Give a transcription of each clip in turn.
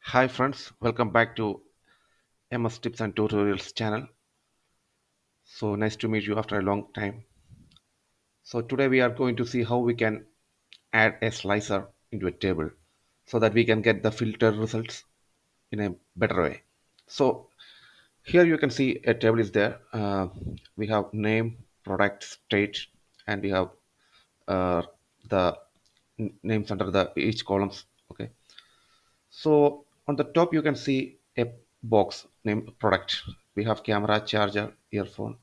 Hi friends, welcome back to MS Tips and Tutorials channel. So nice to meet you after a long time. So today we are going to see how we can add a slicer into a table so that we can get the filter results in a better way. So here you can see a table is there. We have name, product, state, and we have uh, the names under the each columns. Okay. So on the top, you can see a box named product. We have camera, charger, earphone.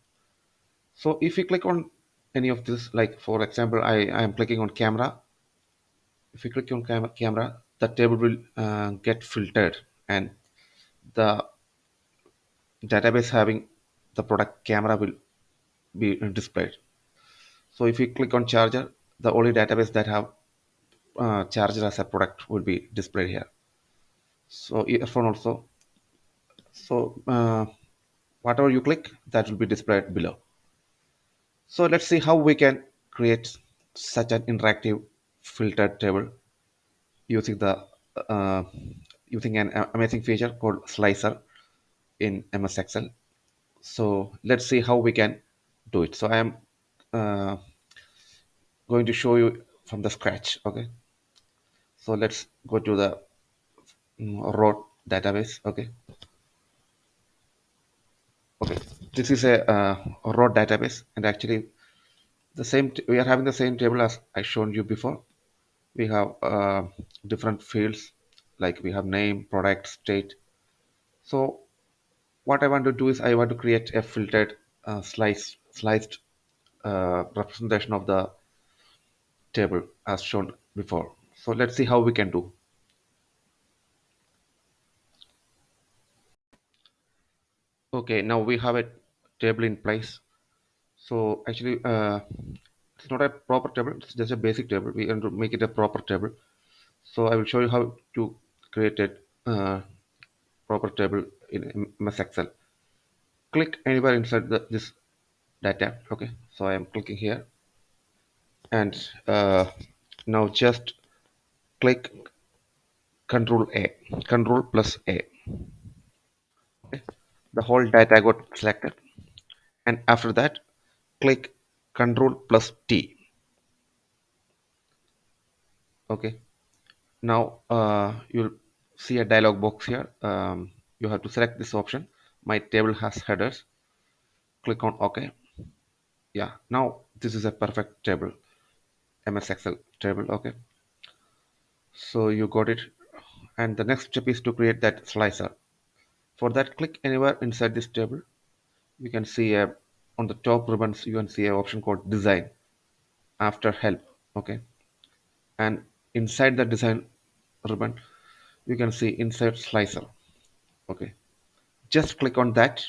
So if you click on any of this, like for example, I am clicking on camera. If you click on camera, the table will get filtered and the database having the product camera will be displayed. So if you click on charger, the only database that have charger as a product will be displayed here. So earphone also. So whatever you click, that will be displayed below. So let's see how we can create such an interactive filtered table using the uh, using an amazing feature called Slicer in MS Excel. So let's see how we can do it. So I am uh, going to show you from the scratch. Okay. So let's go to the raw database. Okay. Okay. This is a raw database, and actually the same. We are having the same table as I shown you before. We have different fields like we have name, product, state. So what I want to do is I want to create a filtered sliced representation of the table as shown before. So let's see how we can do. Okay, now we have a table in place. So actually, it's not a proper table. It's just a basic table. We want to make it a proper table. So I will show you how to create a proper table in MS Excel. Click anywhere inside this data. Okay, so I am clicking here, and now just click Control A, Control plus A. Okay, the whole data got selected, and after that, click Control plus T. Okay, now you'll see a dialog box here. You have to select this option. My table has headers. Click on OK. Yeah, now this is a perfect table, MS Excel table. Okay, so you got it, and the next step is to create that slicer. For that, click anywhere inside this table. You can see on the top ribbons, you can see an option called design after help. Okay, and inside the design ribbon, you can see insert slicer. Okay, just click on that.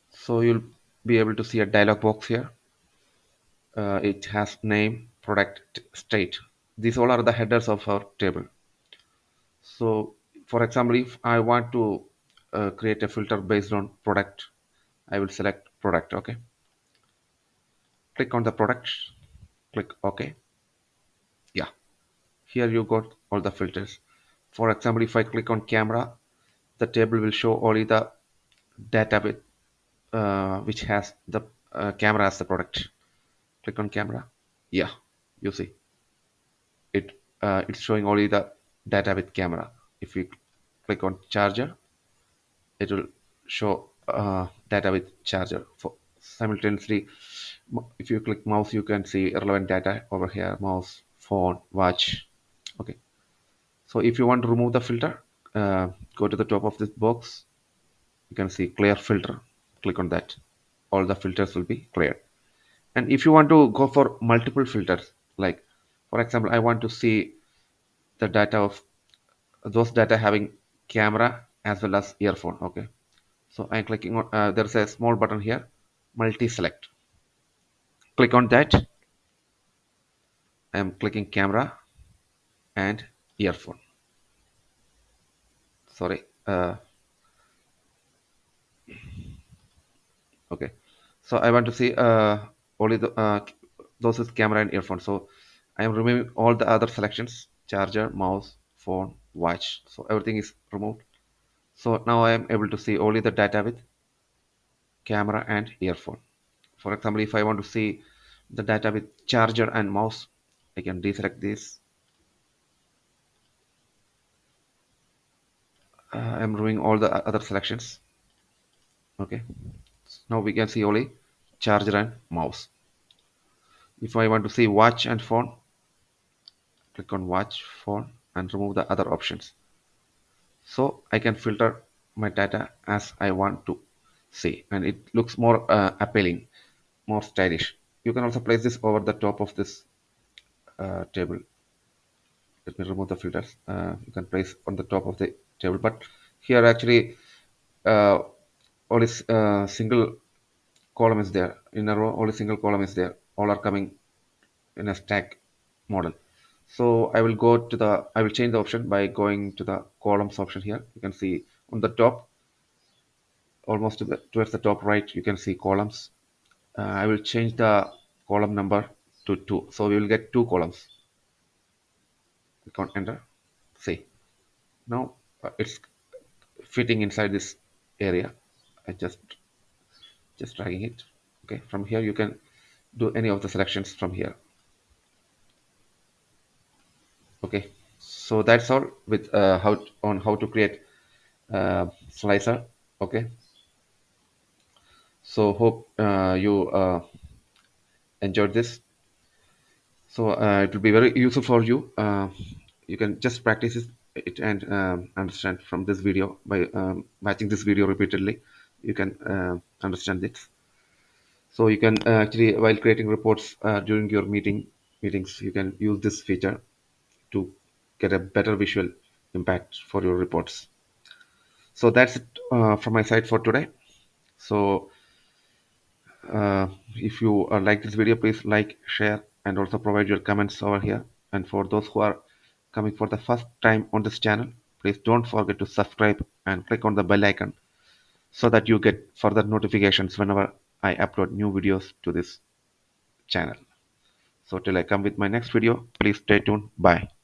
So you'll be able to see a dialog box here. It has name, product, state. These all are the headers of our table. So, for example, if I want to create a filter based on product, I will select product. Okay, click on the product, click OK. Yeah, here you got all the filters. For example, if I click on camera, the table will show only the data with which has the camera as the product. Click on camera. Yeah, you see it's showing only the data with camera. If we click on charger, it will show data with charger. For simultaneously, if you click mouse, you can see relevant data over here: mouse, phone, watch. Okay. So if you want to remove the filter, go to the top of this box. You can see clear filter. Click on that. All the filters will be cleared. And if you want to go for multiple filters, like for example, I want to see the data of those data having camera as well as earphone. Okay, so I'm clicking on there's a small button here, multi select. Click on that. I'm clicking camera and earphone. Sorry. Okay, so I want to see only the those with camera and earphone. So I am removing all the other selections, charger, mouse, phone, watch. So everything is removed. So now I am able to see only the data with camera and earphone. For example, if I want to see the data with charger and mouse, I can deselect this. I'm removing all the other selections. Okay, now we can see only charger and mouse. If I want to see watch and phone, click on watch, phone, and remove the other options. So I can filter my data as I want to see, and it looks more appealing, more stylish. You can also place this over the top of this table. Let me remove the filters. You can place on the top of the table, but here actually uh, only single column is there in a row. Only single column is there. All are coming in a stack model. So I will change the option by going to the columns option here. You can see on the top, almost towards the top right, you can see columns. I will change the column number to 2. So we will get 2 columns. Click on enter. See. Now it's fitting inside this area. I just dragging it. Okay, from here you can do any of the selections from here. Okay, so that's all with how to create slicer. Okay, so hope you enjoyed this. So it will be very useful for you. You can just practice it and understand from this video by watching this video repeatedly. You can understand this. So you can actually, while creating reports during your meetings, you can use this feature to get a better visual impact for your reports. So that's it from my side for today. So if you like this video, please like, share, and also provide your comments over here. And for those who are coming for the first time on this channel, please don't forget to subscribe and click on the bell icon so that you get further notifications whenever I upload new videos to this channel. So till I come with my next video, please stay tuned. Bye.